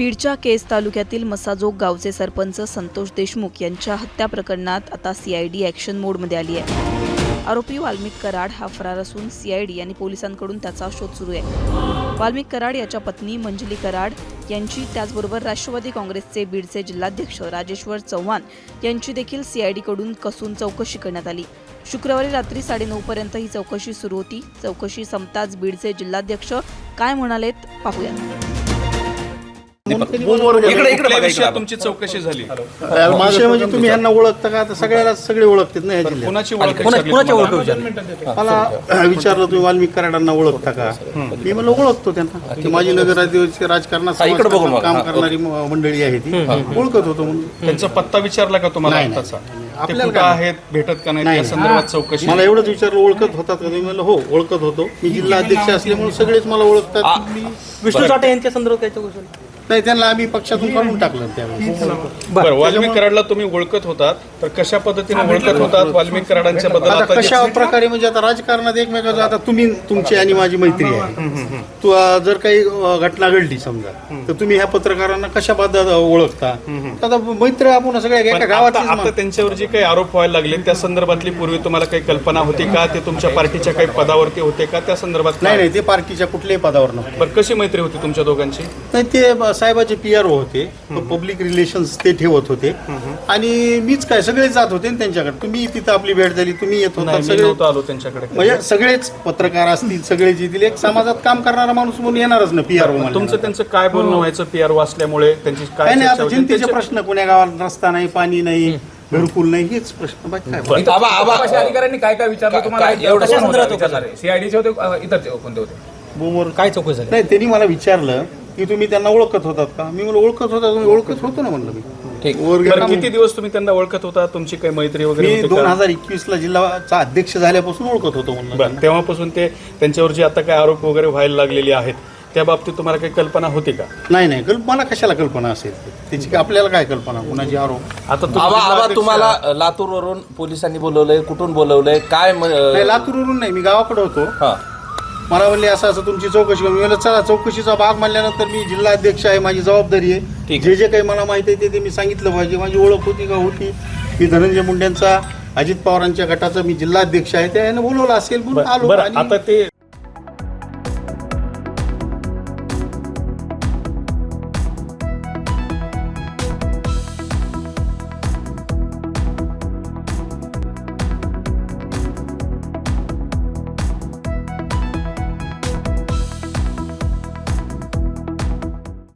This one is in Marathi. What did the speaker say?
बीडच्या केज तालुक्यातील मसाजोग गावचे सरपंच संतोष देशमुख यांच्या हत्या प्रकरणात आता सीआयडी ॲक्शन मोडमध्ये आली आहे। आरोपी वाल्मिक कराड हा फरार असून सीआयडी आणि पोलिसांकडून त्याचा शोध सुरू आहे। वाल्मिक कराड याच्या पत्नी मंजली कराड यांची त्याचबरोबर राष्ट्रवादी काँग्रेसचे बीडचे जिल्हाध्यक्ष राजेश्वर चव्हाण यांची देखील सीआयडीकडून कसून चौकशी करण्यात आली। शुक्रवारी रात्री 9:30 पर्यंत ही चौकशी सुरू होती। चौकशी संपताच बीडचे जिल्हाध्यक्ष काय म्हणालेत पाहूया। तुमची चौकशी झाली विषय म्हणजे तुम्ही यांना ओळखता का? आता सगळ्याला सगळे ओळखतात ना या जिल्ह्यात। कोणाची ओळख मला विचारलं तुम्ही वाल्मिक कराडांना ओळखता का? मी म्हणलं ओळखतो त्यांना, ती माझी नगराध्यक्षाची राजकारणात काम करणारी मंडळी आहे, ती ओळखत होतो म्हणून। त्यांचा पत्ता विचारला का तुम्हाला आताचा? आपल्याला काय आहेत, भेटत का नाही या संदर्भात चौकशी? मला एवढंच विचारलं ओळखत होतात का तुम्ही? म्हणलं हो ओळखत होतो, मी जिल्हा अध्यक्ष असल्यामुळे सगळेच मला ओळखतात। विष्णू साठे यांच्या संदर्भात काय चौकशी? नाही, त्यांना आम्ही पक्षातून काढून टाकलं त्यावेळेस। बरं, वाल्मिक कराडला तुम्ही ओळखत होतात, तर कशा पद्धतीने ओळखत होतात वाल्मिक कराडांच्या बद्दल? आता कशा प्रकारे म्हणजे आता राजकारणात एकमेकांचं, आता तुम्ही तुमची आणि माझी मैत्री आहे, तू जर काही घटना घडली समजा, तर तुम्ही ह्या पत्रकारांना कशा पद्धत ओळखता? आता मैत्री आपण सगळ्या एका गावात। आता त्यांच्यावर जे काही आरोप व्हायला लागले त्या संदर्भातली पूर्वी तुम्हाला काही कल्पना होती का? ते तुमच्या पार्टीच्या काही पदावरती होते का? त्या संदर्भात नाही, ते पार्टीच्या कुठल्याही पदावर नव्हते। बरं, कशी मैत्री होती तुमच्या दोघांची? नाही, ते साहेबाचे PRO होते, पब्लिक रिलेशन्स ते ठेवत होते, आणि मीच काय सगळेच जात होते त्यांच्याकडे। तुम्ही तिथं आपली भेट झाली, तुम्ही येत होता, सगळे आलो त्यांच्याकडे। म्हणजे सगळेच पत्रकार असतील, सगळेच येतील, एक समाजात काम करणारा माणूस म्हणून येणारच ना PRO। तुमचं त्यांचं काय बोलणं व्हायचं PRO असल्यामुळे? त्यांची काय नाही, आता जनतेचे प्रश्न, कोण्या गावात रस्ता नाही, पाणी नाही, घरकुल नाही, हेच प्रश्न बाकी काय। अधिकाऱ्यांनी काय काय विचारलं तुम्हाला? सीआयडीचे होते, इतर कोणते होते? बोमवर काय चौकशी झाली? नाही, त्यांनी मला विचारलं की तुम्ही त्यांना ओळखत होतात का? मी म्हणलं ओळखत होता, तुम्ही ओळखत होतो ना म्हणलं मी। किती दिवस तुम्ही त्यांना ओळखत होता? तुमची काही मैत्री वगैरे? मी 2021 ला जिल्हाचा अध्यक्ष झाल्यापासून ओळखत होतो म्हणलं। तेव्हापासून ते त्यांच्यावर जे आता काय आरोप वगैरे व्हायला लागलेले आहेत त्या बाबतीत तुम्हाला काही कल्पना होती का? नाही, मला कशाला कल्पना असेल त्याची? आपल्याला काय कल्पना कुणाची आरोप? आता तुम्हाला लातूरवरून पोलिसांनी बोलवलंय, कुठून बोलवलंय काय? नाही, लातूरवरून नाही, मी गावाकडे होतो। मला म्हणले असं तुमची चौकशी करून। मी म्हणलं चला, चौकशीचा भाग म्हणल्यानंतर मी जिल्हा अध्यक्ष आहे, माझी जबाबदारी आहे, जे काही मला माहिती आहे ते मी सांगितलं पाहिजे। माझी ओळख होती का? होती। मी धनंजय मुंडेंचा, अजित पवारांच्या गटाचा मी जिल्हा अध्यक्ष आहे, त्याने बोलवलं असेल म्हणून आलो। आता ते